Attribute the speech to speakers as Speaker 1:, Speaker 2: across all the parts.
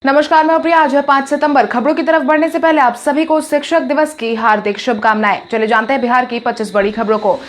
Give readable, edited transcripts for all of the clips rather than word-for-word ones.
Speaker 1: नमस्कार, मैं प्रिया। आज है 5 सितंबर। खबरों की तरफ बढ़ने से पहले आप सभी को शिक्षक दिवस की हार्दिक शुभकामनाएं। चले जानते हैं बिहार की 25 बड़ी खबरों को।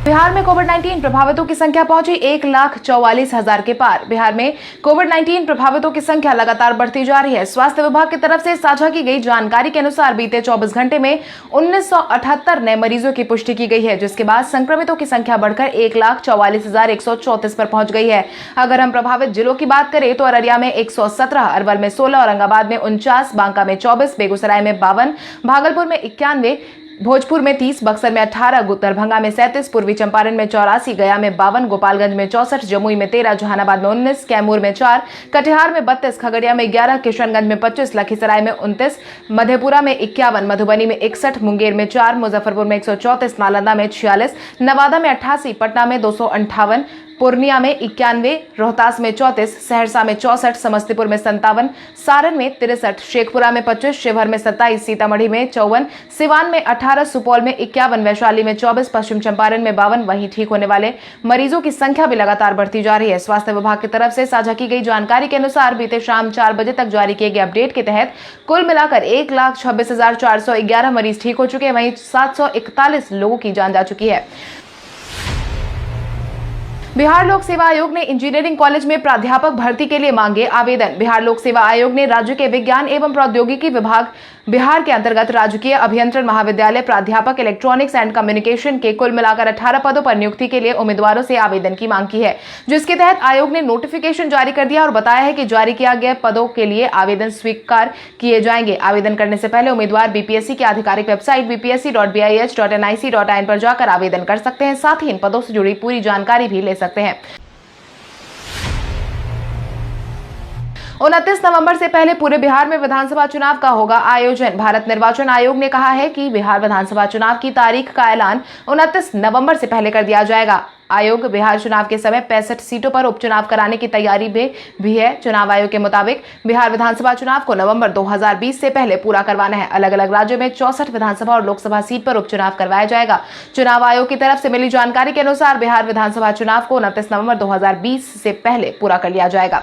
Speaker 1: बिहार में कोविड-19 प्रभावितों की संख्या पहुंची 1,44,000 के पार। बिहार में कोविड-19 प्रभावितों की संख्या लगातार बढ़ती जा रही है। स्वास्थ्य विभाग की तरफ से साझा की गई जानकारी के अनुसार बीते 24 घंटे में 1978 नए मरीजों की पुष्टि की गई है, जिसके बाद संक्रमितों की संख्या बढ़कर 1,44,134 पर पहुंच गई है। अगर हम प्रभावित जिलों की बात करें तो अररिया में 117, अरवल में 16, औरंगाबाद में 49, बांका में 24, बेगूसराय में 52, भागलपुर में 91, भोजपुर में 30, बक्सर में 18, दरभंगा में 37, पूर्वी चंपारण में 84, गया में 52, गोपालगंज में 64, जमुई में 13, जहानाबाद में 19, कैमूर में 4, कटिहार में 32, खगड़िया में 11, किशनगंज में 25, लखीसराय में 29, मधेपुरा में 51, मधुबनी में 61, मुंगेर में 4, मुजफ्फरपुर में 134, नालंदा में 46, नवादा में 88, पटना में 258, पूर्णिया में 91, रोहतास में 34, सहरसा में 64, समस्तीपुर में 57, सारण में 63, शेखपुरा में 25, शिवहर में 27, सीतामढ़ी में 54, सिवान में 18, सुपौल में 51, वैशाली में 24, पश्चिम चंपारण में 52। वहीं ठीक होने वाले मरीजों की संख्या भी लगातार बढ़ती जा रही है। स्वास्थ्य विभाग की तरफ से साझा की गई जानकारी के अनुसार बीते शाम 4 बजे तक जारी किए गए अपडेट के तहत कुल मिलाकर 1,26,411 मरीज ठीक हो चुके हैं। वहीं 741 लोगों की जान जा चुकी है। बिहार लोक सेवा आयोग ने इंजीनियरिंग कॉलेज में प्राध्यापक भर्ती के लिए मांगे आवेदन। बिहार लोक सेवा आयोग ने राज्य के विज्ञान एवं प्रौद्योगिकी विभाग बिहार के अंतर्गत राजकीय अभियंत्रण महाविद्यालय प्राध्यापक इलेक्ट्रॉनिक्स एंड कम्युनिकेशन के कुल मिलाकर 18 पदों पर नियुक्ति के लिए उम्मीदवारों से आवेदन की मांग की है, जिसके तहत आयोग ने नोटिफिकेशन जारी कर दिया और बताया है कि जारी किया गया पदों के लिए आवेदन स्वीकार किए जाएंगे। आवेदन करने से पहले उम्मीदवार बीपीएससी की आधिकारिक वेबसाइट bpsc.bih.nic.in पर जाकर आवेदन कर सकते हैं। साथ ही इन पदों से जुड़ी पूरी जानकारी भी ले सकते हैं। 29 नवंबर से पहले पूरे बिहार में विधानसभा चुनाव का होगा आयोजन। भारत निर्वाचन आयोग ने कहा है कि बिहार विधानसभा चुनाव की तारीख का ऐलान 29 नवंबर से पहले कर दिया जाएगा। आयोग बिहार चुनाव के समय 65 सीटों पर उपचुनाव कराने की तैयारी भी है। चुनाव आयोग के मुताबिक बिहार विधानसभा चुनाव को नवंबर 2020 से पहले पूरा करवाना है। अलग अलग राज्यों में 64 विधानसभा और लोकसभा सीट पर उपचुनाव करवाया जाएगा। चुनाव आयोग की तरफ से मिली जानकारी के अनुसार बिहार विधानसभा चुनाव को 29 नवंबर 2020 से पहले पूरा कर लिया जाएगा।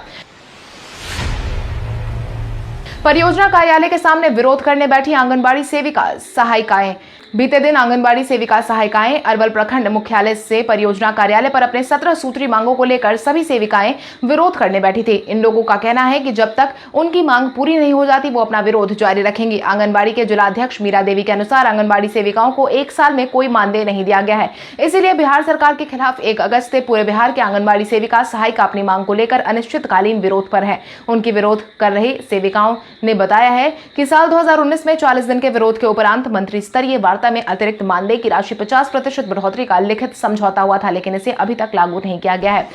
Speaker 1: परियोजना कार्यालय के सामने विरोध करने बैठी आंगनबाड़ी सेविका सहायिकाएं। बीते दिन आंगनबाड़ी सेविका सहायिकाएं अरवल प्रखंड मुख्यालय से परियोजना कार्यालय पर अपने 17 सूत्री मांगों को लेकर सभी सेविकाएं विरोध करने बैठी थी। इन लोगों का कहना है कि जब तक उनकी मांग पूरी नहीं हो जाती वो अपना विरोध जारी रखेंगी। आंगनबाड़ी के जिलाध्यक्ष मीरा देवी के अनुसार आंगनबाड़ी सेविकाओं को 1 साल में कोई मानदेय नहीं दिया गया है, इसीलिए बिहार सरकार के खिलाफ 1 अगस्त से पूरे बिहार के आंगनबाड़ी सेविका सहायिका अपनी मांग को लेकर अनिश्चितकालीन विरोध पर है। उनकी विरोध कर रही सेविकाओं ने बताया है कि साल 2019 में 40 दिन के विरोध के उपरांत मंत्री स्तरीय वार्ता में अतिरिक्त मानदेय की राशि 50% बढ़ोतरी का लिखित समझौता हुआ था, लेकिन इसे अभी तक लागू नहीं किया गया है।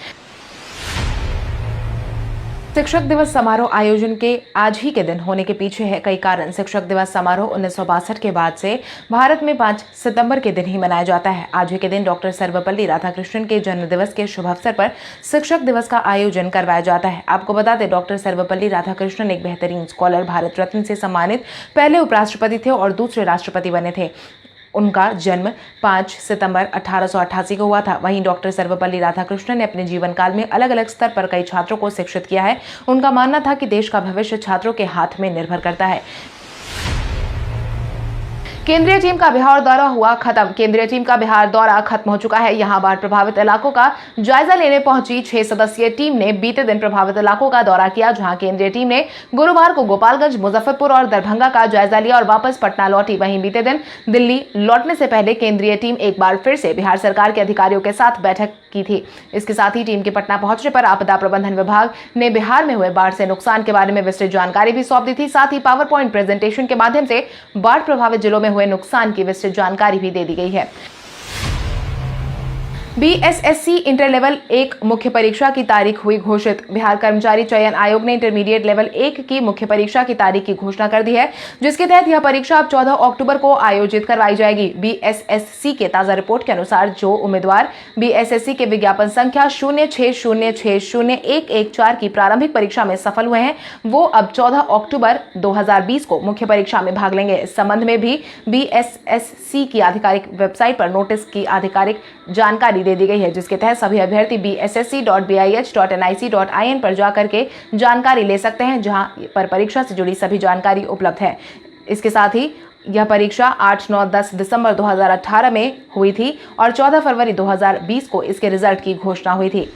Speaker 1: शिक्षक दिवस समारोह आयोजन के आज ही के दिन होने के पीछे है कई कारण। शिक्षक दिवस समारोह 1962 के बाद से भारत में 5 सितंबर के दिन ही मनाया जाता है। आज ही के दिन डॉक्टर सर्वपल्ली राधाकृष्णन के जन्म दिवस के शुभ अवसर पर शिक्षक दिवस का आयोजन करवाया जाता है। आपको बता दें, डॉक्टर सर्वपल्ली राधाकृष्णन एक बेहतरीन स्कॉलर, भारत रत्न से सम्मानित पहले उपराष्ट्रपति थे और दूसरे राष्ट्रपति बने थे। उनका जन्म 5 सितंबर 1888 को हुआ था। वहीं डॉक्टर सर्वपल्ली राधाकृष्णन ने अपने जीवन काल में अलग अलग स्तर पर कई छात्रों को शिक्षित किया है। उनका मानना था कि देश का भविष्य छात्रों के हाथ में निर्भर करता है। केंद्रीय टीम का बिहार दौरा हुआ खत्म। केंद्रीय टीम का बिहार दौरा खत्म हो चुका है। यहां बाढ़ प्रभावित इलाकों का जायजा लेने पहुंची 6 सदस्यीय टीम ने बीते दिन प्रभावित इलाकों का दौरा किया, जहां केंद्रीय टीम ने गुरुवार को गोपालगंज, मुजफ्फरपुर और दरभंगा का जायजा लिया और वापस पटना लौटी। वहीं बीते दिन दिल्ली लौटने से पहले केंद्रीय टीम एक बार फिर से बिहार सरकार के अधिकारियों के साथ बैठक की थी। इसके साथ ही टीम के पटना पहुंचने पर आपदा प्रबंधन विभाग ने बिहार में हुए बाढ़ से नुकसान के बारे में विस्तृत जानकारी भी सौंप दी थी। साथ ही पावर पॉइंट प्रेजेंटेशन के माध्यम से बाढ़ प्रभावित जिलों में हुए नुकसान की विस्तृत जानकारी भी दे दी गई है। बीएसएससी इंटर लेवल 1 मुख्य परीक्षा की तारीख हुई घोषित। बिहार कर्मचारी चयन आयोग ने इंटरमीडिएट लेवल 1 की मुख्य परीक्षा की तारीख की घोषणा कर दी है, जिसके तहत यह परीक्षा अब 14 अक्टूबर को आयोजित करवाई जाएगी। बीएसएससी के ताजा रिपोर्ट के अनुसार जो उम्मीदवार बीएसएससी के विज्ञापन संख्या 06060114 की प्रारंभिक परीक्षा में सफल हुए हैं, वो अब 14 अक्टूबर 2020 को मुख्य परीक्षा में भाग लेंगे। इस संबंध में भी बीएसएससी की आधिकारिक वेबसाइट पर नोटिस की आधिकारिक जानकारी दे दी गई है, जिसके तहत सभी अभ्यर्थी bssc.bih.nic.in पर जाकर के जानकारी ले सकते हैं, जहां पर परीक्षा से जुड़ी सभी जानकारी उपलब्ध है। इसके साथ ही यह परीक्षा 8, 9, 10 दिसंबर 2018 में हुई थी और 14 फरवरी 2020 को इसके रिजल्ट की घोषणा हुई थी।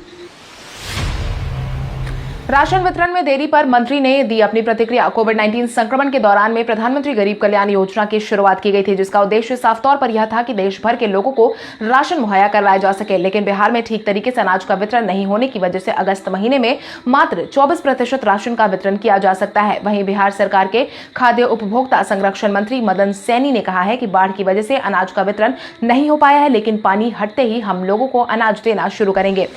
Speaker 1: राशन वितरण में देरी पर मंत्री ने दी अपनी प्रतिक्रिया। कोविड-19 संक्रमण के दौरान में प्रधानमंत्री गरीब कल्याण योजना की शुरुआत की गई थी, जिसका उद्देश्य साफ तौर पर यह था कि देश भर के लोगों को राशन मुहैया करवाया जा सके। लेकिन बिहार में ठीक तरीके से अनाज का वितरण नहीं होने की वजह से अगस्त महीने में मात्र 24% राशन का वितरण किया जा सकता है। वहीं बिहार सरकार के खाद्य उपभोक्ता संरक्षण मंत्री मदन सैनी ने कहा है कि बाढ़ की वजह से अनाज का वितरण नहीं हो पाया है, लेकिन पानी हटते ही हम लोगों को अनाज देना शुरू करेंगे।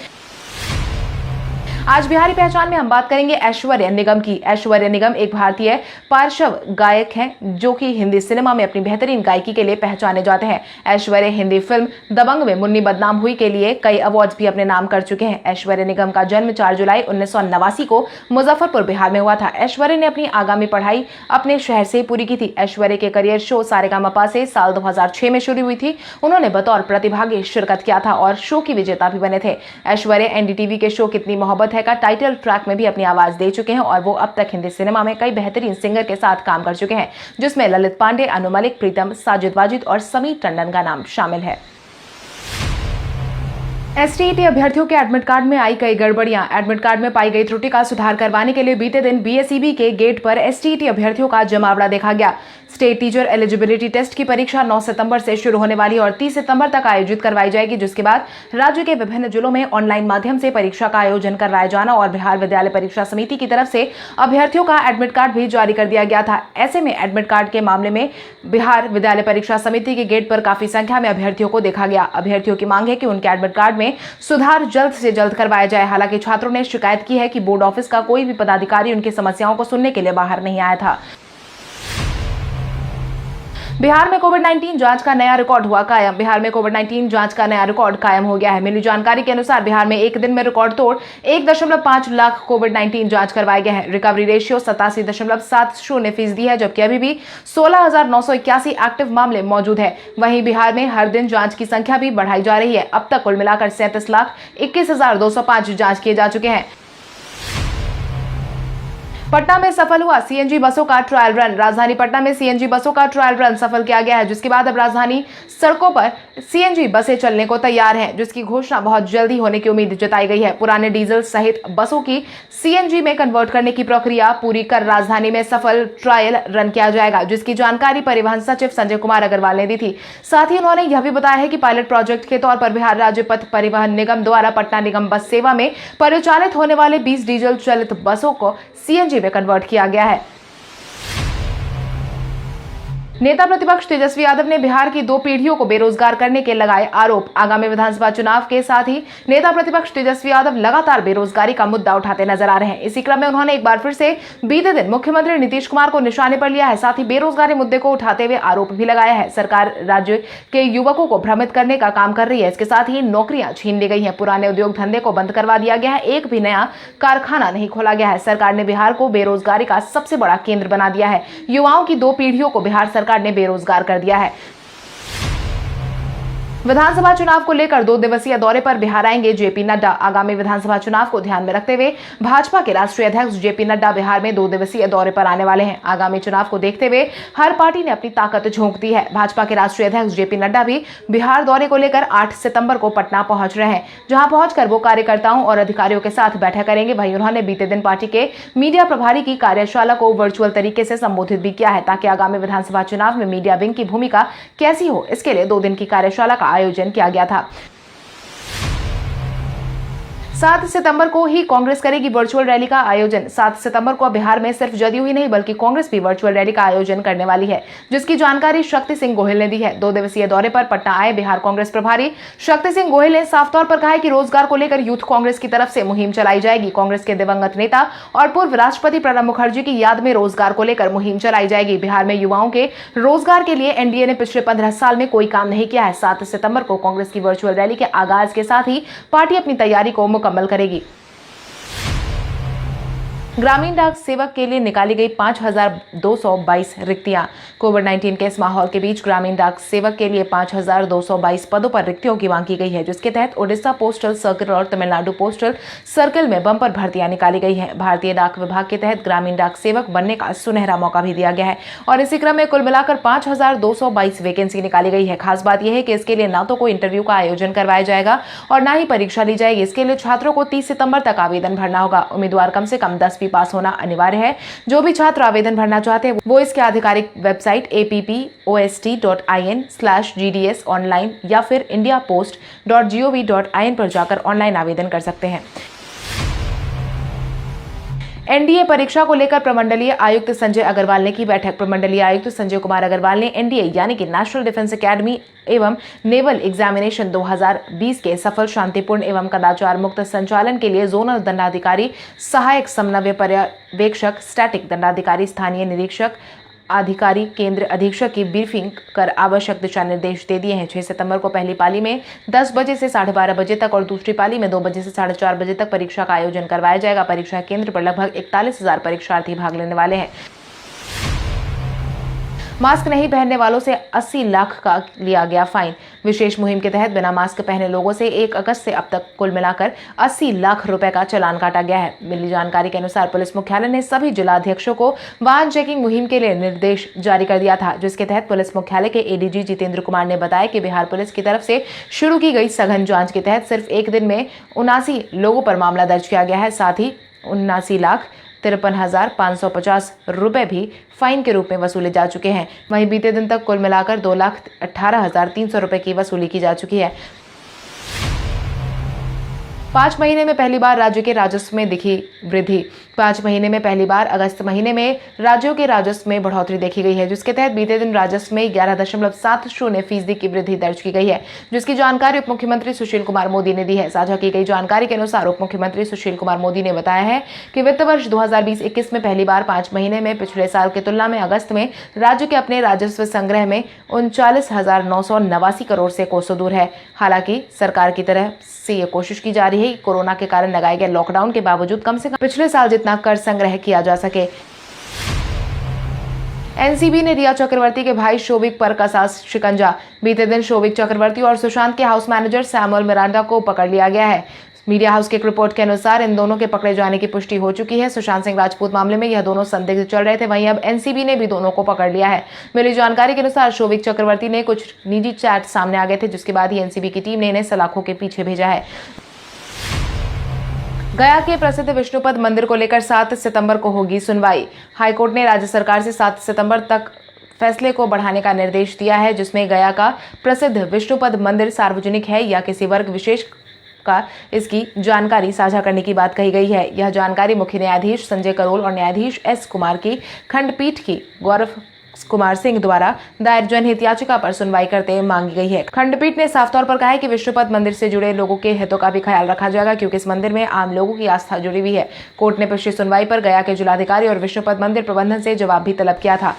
Speaker 1: आज बिहारी पहचान में हम बात करेंगे ऐश्वर्या निगम की। ऐश्वर्या निगम एक भारतीय पार्श्व गायक हैं, जो कि हिंदी सिनेमा में अपनी बेहतरीन गायकी के लिए पहचाने जाते हैं। ऐश्वर्या हिंदी फिल्म दबंग में मुन्नी बदनाम हुई के लिए कई अवार्ड्स भी अपने नाम कर चुके हैं। ऐश्वर्या निगम का जन्म 4 जुलाई 1989 को मुजफ्फरपुर बिहार में हुआ था। ऐश्वर्या ने अपनी आगामी पढ़ाई अपने शहर से पूरी की थी। ऐश्वर्या के करियर शो सारेगामापा से साल 2006 में शुरू हुई थी। उन्होंने बतौर प्रतिभागी शिरकत किया था और शो की विजेता भी बने थे। ऐश्वर्या एनडीटीवी के शो कितनी मोहब्बत का टाइटल ट्रैक में भी अपनी आवाज दे चुके हैं और वो अब तक हिंदी सिनेमा में कई बेहतरीन सिंगर के साथ काम कर चुके हैं, जिसमें ललित पांडे, अनु मलिक, प्रीतम, साजिद वाजिद और समीर टंडन का नाम शामिल है। एसटीईटी अभ्यर्थियों के एडमिट कार्ड में आई कई गड़बड़ियां। एडमिट कार्ड में पाई गई त्रुटि का सुधार करवाने के लिए बीते दिन बीएसईबी के गेट पर एसटीईटी अभ्यर्थियों का जमावड़ा देखा गया। स्टेट टीचर एलिजिबिलिटी टेस्ट की परीक्षा 9 सितंबर से शुरू होने वाली और 30 सितंबर तक आयोजित करवाई जाएगी, जिसके बाद राज्य के विभिन्न जिलों में ऑनलाइन माध्यम से परीक्षा का आयोजन करवाया जाना और बिहार विद्यालय परीक्षा समिति की तरफ से अभ्यर्थियों का एडमिट कार्ड भी जारी कर दिया गया था। ऐसे में एडमिट कार्ड के मामले में बिहार विद्यालय परीक्षा समिति के गेट पर काफी संख्या में अभ्यर्थियों को देखा गया। अभ्यर्थियों की मांग है कि उनके एडमिट कार्ड में सुधार जल्द से जल्द करवाया जाए। हालांकि छात्रों ने शिकायत की है कि बोर्ड ऑफिस का कोई भी पदाधिकारी उनकी समस्याओं को सुनने के लिए बाहर नहीं आया था। बिहार में कोविड-19 जांच का नया रिकॉर्ड हुआ कायम। बिहार में कोविड-19 जांच का नया रिकॉर्ड कायम हो गया है। मिली जानकारी के अनुसार बिहार में एक दिन में रिकॉर्ड तोड़ 1.5 लाख कोविड-19 जांच करवाए गए हैं। रिकवरी रेशियो 87.70% है, जबकि अभी भी 16,981 एक्टिव मामले मौजूद है। वहीं बिहार में हर दिन जांच की संख्या भी बढ़ाई जा रही है। अब तक कुल मिलाकर 37,21,205 जांच किए जा चुके हैं। पटना में सफल हुआ सीएनजी बसों का ट्रायल रन। राजधानी पटना में सीएनजी बसों का ट्रायल रन सफल किया गया है, जिसके बाद अब राजधानी सड़कों पर सीएनजी बसें चलने को तैयार हैं, जिसकी घोषणा बहुत जल्दी होने की उम्मीद जताई गई है। पुराने डीजल सहित बसों की सीएनजी में कन्वर्ट करने की प्रक्रिया पूरी कर राजधानी में सफल ट्रायल रन किया जाएगा, जिसकी जानकारी परिवहन सचिव संजय कुमार अग्रवाल ने दी थी। साथ ही उन्होंने यह भी बताया है कि पायलट प्रोजेक्ट के तौर पर बिहार राज्य पथ परिवहन निगम द्वारा पटना निगम बस सेवा में परिचालित होने वाले 20 डीजल चालित बसों को सीएनजी में कन्वर्ट किया गया है। नेता प्रतिपक्ष तेजस्वी यादव ने बिहार की 2 पीढ़ियों को बेरोजगार करने के लगाए आरोप। आगामी विधानसभा चुनाव के साथ ही नेता प्रतिपक्ष तेजस्वी यादव लगातार बेरोजगारी का मुद्दा उठाते नजर आ रहे हैं। इसी क्रम में उन्होंने एक बार फिर से बीते दिन मुख्यमंत्री नीतीश कुमार को निशाने पर लिया है। साथ ही बेरोजगारी मुद्दे को उठाते हुए आरोप भी लगाया है। सरकार राज्य के युवकों को भ्रमित करने का काम कर रही है। इसके साथ ही नौकरियां छीन ली गई हैं। पुराने उद्योग धंधे को बंद करवा दिया गया है। एक भी नया कारखाना नहीं खोला गया है। सरकार ने बिहार को बेरोजगारी का सबसे बड़ा केंद्र बना दिया है। युवाओं की 2 पीढ़ियों को बिहार सरकार ने बेरोजगार कर दिया है। विधानसभा चुनाव को लेकर 2 दिवसीय दौरे पर बिहार आएंगे जेपी नड्डा। आगामी विधानसभा चुनाव को ध्यान में रखते हुए भाजपा के राष्ट्रीय अध्यक्ष जेपी नड्डा बिहार में 2 दिवसीय दौरे पर आने वाले हैं। आगामी चुनाव को देखते हुए हर पार्टी ने अपनी ताकत झोंक दी है। भाजपा के राष्ट्रीय अध्यक्ष जेपी नड्डा भी बिहार दौरे को लेकर 8 सितंबर को पटना पहुंच रहे हैं, जहां पहुंचकर वो कार्यकर्ताओं और अधिकारियों के साथ बैठक करेंगे। वहीं उन्होंने बीते दिन पार्टी के मीडिया प्रभारी की कार्यशाला को वर्चुअल तरीके से संबोधित भी किया है, ताकि आगामी विधानसभा चुनाव में मीडिया विंग की भूमिका कैसी हो, इसके लिए 2 दिन की कार्यशाला का आयोजन किया गया था। 7 सितंबर को ही कांग्रेस करेगी वर्चुअल रैली का आयोजन। 7 सितंबर को बिहार में सिर्फ जदयू ही नहीं बल्कि कांग्रेस भी वर्चुअल रैली का आयोजन करने वाली है, जिसकी जानकारी शक्ति सिंह गोहिल ने दी है। 2 दिवसीय दौरे पर पटना आए बिहार कांग्रेस प्रभारी शक्ति सिंह गोहिल ने साफ तौर पर कहा है कि रोजगार को लेकर यूथ कांग्रेस की तरफ से मुहिम चलाई जाएगी। कांग्रेस के दिवंगत नेता और पूर्व राष्ट्रपति प्रणब मुखर्जी की याद में रोजगार को लेकर मुहिम चलाई जाएगी। बिहार में युवाओं के रोजगार के लिए एनडीए ने पिछले 15 साल में कोई काम नहीं किया है। 7 सितंबर को कांग्रेस की वर्चुअल रैली के आगाज के साथ ही पार्टी अपनी तैयारी को मुकम्मल करेगी। ग्रामीण डाक सेवक के लिए निकाली गई 5,222 रिक्तियां। कोविड-19 के इस माहौल के बीच ग्रामीण डाक सेवक के लिए 5,222 पदों पर रिक्तियों की मांग की गई है, जिसके तहत उड़ीसा पोस्टल सर्किल और तमिलनाडु पोस्टल सर्किल में बंपर भर्तियां निकाली गई हैं। भारतीय डाक विभाग के तहत ग्रामीण डाक सेवक बनने का सुनहरा मौका भी दिया गया है और इसी क्रम में कुल मिलाकर 5,222 वैकेंसी निकाली गई है। खास बात यह है कि इसके लिए न तो कोई इंटरव्यू का आयोजन करवाया जाएगा और न ही परीक्षा ली जाएगी। इसके लिए छात्रों को 30 सितंबर तक आवेदन भरना होगा। उम्मीदवार कम से कम 10वीं पास होना अनिवार्य है। जो भी छात्र आवेदन भरना चाहते हैं वो इसके आधिकारिक वेबसाइट appost.in/gds ऑनलाइन या फिर indiapost.gov.in पर जाकर ऑनलाइन आवेदन कर सकते हैं। एनडीए परीक्षा को लेकर प्रमंडलीय आयुक्त संजय अग्रवाल ने की बैठक। प्रमंडलीय आयुक्त संजय कुमार अग्रवाल ने एनडीए यानी कि नेशनल डिफेंस एकेडमी एवं नेवल एग्जामिनेशन 2020 के सफल, शांतिपूर्ण एवं कदाचार मुक्त संचालन के लिए जोनल दंडाधिकारी, सहायक समन्वय पर्यवेक्षक, स्टैटिक दंडाधिकारी, स्थानीय निरीक्षक अधिकारी, केंद्र अधीक्षक की ब्रीफिंग कर आवश्यक दिशा निर्देश दे दिए हैं। 6 सितंबर को पहली पाली में 10 बजे से 12:30 बजे तक और दूसरी पाली में 2 बजे से 4:30 बजे तक परीक्षा का आयोजन करवाया जाएगा। परीक्षा केंद्र पर लगभग 41,000 परीक्षार्थी भाग लेने वाले हैं। मास्क नहीं पहनने वालों से 80 लाख का लिया गया फाइन। विशेष मुहिम के तहत बिना मास्क पहने लोगों से 1 अगस्त से अब तक कुल मिलाकर 80 लाख रुपए का चालान काटा गया है। मिली जानकारी के अनुसार पुलिस मुख्यालय ने सभी जिलाध्यक्षों को वाहन चेकिंग मुहिम के लिए निर्देश जारी कर दिया था, जिसके तहत पुलिस मुख्यालय के एडीजी जितेंद्र कुमार ने बताया कि बिहार पुलिस की तरफ से शुरू की गई सघन जाँच के तहत सिर्फ एक दिन में 79 लोगों पर मामला दर्ज किया गया है। साथ ही 79,53,550 रुपए भी फाइन के रूप में वसूले जा चुके हैं। वहीं बीते दिन तक कुल मिलाकर 2,18,300 रुपए की वसूली की जा चुकी है। 5 महीने में पहली बार राज्य के राजस्व में दिखी वृद्धि। 5 महीने में पहली बार अगस्त महीने में राज्यों के राजस्व में बढ़ोतरी देखी गई है, जिसके तहत बीते दिन राजस्व में 11.70% की वृद्धि दर्ज की गई है, जिसकी जानकारी उप मुख्यमंत्री सुशील कुमार मोदी ने दी है। साझा की गई जानकारी के अनुसार उप मुख्यमंत्री सुशील कुमार मोदी ने बताया है कि वित्त वर्ष 2020-21 में पहली बार 5 महीने में पिछले साल की तुलना में अगस्त में राज्य के अपने राजस्व संग्रह में 39,989 करोड़ से कोसों दूर है। हालांकि सरकार की तरफ से ये कोशिश की जा रही है कि कोरोना के कारण लगाए गए लॉकडाउन के बावजूद कम से कम पिछले साल जितना कर संग्रह किया जा सके। एनसीबी ने रिया चक्रवर्ती के भाई शोविक पर कसा शिकंजा। बीते दिन शोविक चक्रवर्ती और सुशांत के हाउस मैनेजर सैमुअल मिरांडा को पकड़ लिया गया है। मीडिया हाउस की एक रिपोर्ट के अनुसार इन दोनों के पकड़े जाने की पुष्टि हो चुकी है। सुशांत सिंह राजपूत मामले में यह दोनों संदिग्ध चल रहे थे, वहीं अब एनसीबी ने भी दोनों को पकड़ लिया है। मिली जानकारी के अनुसार शोविक चक्रवर्ती ने कुछ निजी चैट सामने आ गए थे, जिसके बाद ही एनसीबी की टीम ने इन्हें सलाखों के पीछे भेजा है। गया के प्रसिद्ध विष्णुपद मंदिर को लेकर 7 सितंबर को होगी सुनवाई। हाईकोर्ट ने राज्य सरकार से 7 सितंबर तक फैसले को बढ़ाने का निर्देश दिया है, जिसमें गया का प्रसिद्ध विष्णुपद मंदिर सार्वजनिक है या किसी वर्ग विशेष का इसकी जानकारी साझा करने की बात कही गई है। यह जानकारी मुख्य न्यायाधीश संजय करोल और न्यायाधीश एस कुमार की खंडपीठ की गौरव कुमार सिंह द्वारा दायर जनहित याचिका पर सुनवाई करते हुए मांगी गई है। खंडपीठ ने साफ तौर पर कहा है कि विष्णुपद मंदिर से जुड़े लोगों के हितों का भी ख्याल रखा जाएगा, क्योंकि इस मंदिर में आम लोगों की आस्था जुड़ी हुई है। कोर्ट ने पिछली सुनवाई पर गया के जिलाधिकारी और विष्णुपद मंदिर प्रबंधन से जवाब भी तलब किया था।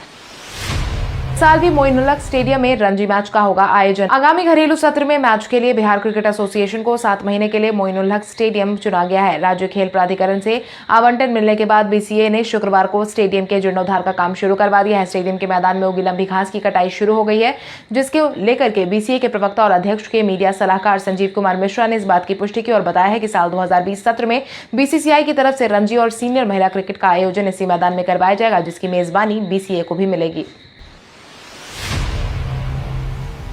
Speaker 1: साल भी मोइनुलहक स्टेडियम में रणजी मैच का होगा आयोजन। आगामी घरेलू सत्र में मैच के लिए बिहार क्रिकेट एसोसिएशन को 7 महीने के लिए मोइनुलहक स्टेडियम चुना गया है। राज्य खेल प्राधिकरण से आवंटन मिलने के बाद बीसीए ने शुक्रवार को स्टेडियम के जीर्णोद्धार का काम शुरू करवा दिया है। स्टेडियम के मैदान में उगी लंबी घास की कटाई शुरू हो गई है, जिसके लेकर के बीसीए के प्रवक्ता और अध्यक्ष के मीडिया सलाहकार संजीव कुमार मिश्रा ने इस बात की पुष्टि की और बताया है कि साल 2020 सत्र में बीसीसीआई की तरफ से रणजी और सीनियर महिला क्रिकेट का आयोजन इसी मैदान में करवाया जाएगा, जिसकी मेजबानी बीसीए को भी मिलेगी।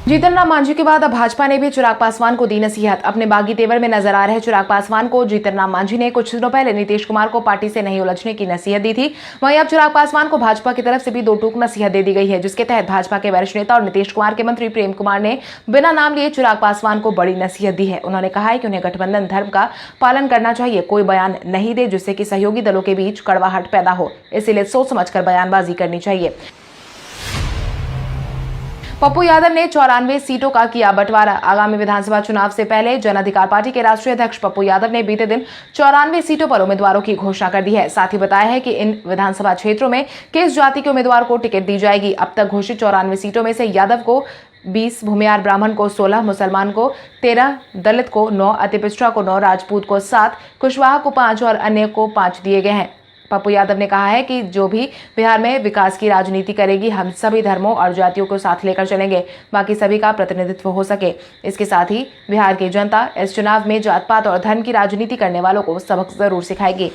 Speaker 1: जीतन राम मांझी के बाद अब भाजपा ने भी चिराग पासवान को दी नसीहत। अपने बागी तेवर में नजर आ रहे चिराग पासवान को जीतन राम मांझी ने कुछ दिनों पहले नीतीश कुमार को पार्टी से नहीं उलझने की नसीहत दी थी। वहीं अब चिराग पासवान को भाजपा की तरफ से भी 2 टूक नसीहत दे दी गई है, जिसके तहत भाजपा के वरिष्ठ नेता और नीतीश कुमार के मंत्री प्रेम कुमार ने बिना नाम लिए चिराग पासवान को बड़ी नसीहत दी है। उन्होंने कहा है कि उन्हें गठबंधन धर्म का पालन करना चाहिए, कोई बयान नहीं दे जिससे कि सहयोगी दलों के बीच कड़वाहट पैदा हो, इसीलिए सोच समझकर बयानबाजी करनी चाहिए। पप्पू यादव ने 94 सीटों का किया बंटवारा। आगामी विधानसभा चुनाव से पहले जन अधिकार पार्टी के राष्ट्रीय अध्यक्ष पप्पू यादव ने बीते दिन 94 सीटों पर उम्मीदवारों की घोषणा कर दी है। साथ ही बताया है कि इन विधानसभा क्षेत्रों में किस जाति के उम्मीदवार को टिकट दी जाएगी। अब तक घोषित 94 सीटों में से यादव को 20, भूमियार ब्राह्मण को 16, मुसलमान को 13, दलित को 9, अति पिछड़ा को 9, राजपूत को 7, कुशवाहा को 5 और अन्य को 5 दिए गए हैं। पप्पू यादव ने कहा है कि जो भी बिहार में विकास की राजनीति करेगी, हम सभी धर्मों और जातियों को साथ लेकर चलेंगे, बाकी सभी का प्रतिनिधित्व हो सके। इसके साथ ही बिहार की जनता इस चुनाव में जात पात और धर्म की राजनीति करने वालों को सबक जरूर सिखाएगी।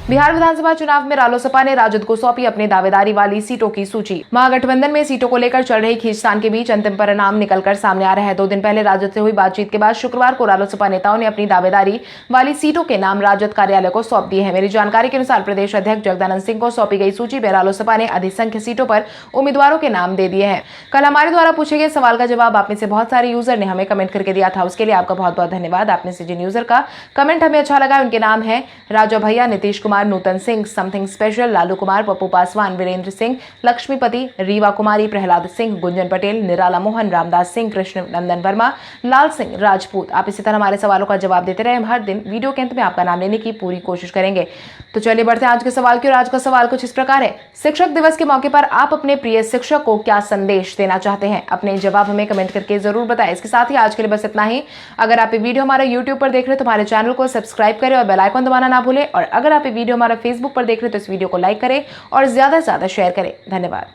Speaker 1: बिहार विधानसभा चुनाव में रालोसपा ने राजद को सौंपी अपनी दावेदारी वाली सीटों की सूची। महागठबंधन में सीटों को लेकर चल रही खींचतान के बीच अंतिम परिणाम निकलकर सामने आ रहा है। 2 दिन पहले राजद से हुई बातचीत के बाद शुक्रवार को रालोसपा नेताओं ने अपनी दावेदारी वाली सीटों के नाम राजद कार्यालय को सौंप दिए हैं। मेरी जानकारी के अनुसार प्रदेश अध्यक्ष जगदानंद सिंह को सौंपी गई सूची में रालोसपा ने अधिसंख्य सीटों पर उम्मीदवारों के नाम दे दिए हैं। कल हमारे द्वारा पूछे गए सवाल का जवाब आप में से बहुत सारे यूजर ने हमें कमेंट करके दिया था, उसके लिए आपका बहुत बहुत धन्यवाद। आप में से जिन यूजर का कमेंट हमें अच्छा लगा उनके नाम है राजा भैया, नीतीश कुमार, नूतन सिंह, समथिंग स्पेशल, लालू कुमार, पप्पू पासवान, वीरेंद्र सिंह, लक्ष्मीपति, रीवा कुमारी, प्रहलाद सिंह, गुंजन पटेल, निराला मोहन, रामदास सिंह, कृष्ण नंदन वर्मा, लाल सिंह राजपूत। आप इसी तरह हमारे सवालों का जवाब देते रहे। हम हर दिन वीडियो के अंत में आपका नाम लेने की पूरी कोशिश करेंगे। तो चलिए बढ़ते हैं आज के सवाल की ओर। आज का सवाल कुछ इस प्रकार है, शिक्षक दिवस के मौके पर आप अपने प्रिय शिक्षक को क्या संदेश देना चाहते हैं? अपने जवाब हमें कमेंट करके जरूर बताएं। इसके साथ ही आज के लिए बस इतना ही। अगर आप ये वीडियो हमारे YouTube पर देख रहे हैं तो हमारे चैनल को सब्सक्राइब करें और बेल आइकन दबाना ना भूलें। और अगर आप ये वीडियो हमारा फेसबुक पर देख रहे हैं तो इस वीडियो को लाइक करें और ज्यादा से ज्यादा शेयर करें। धन्यवाद।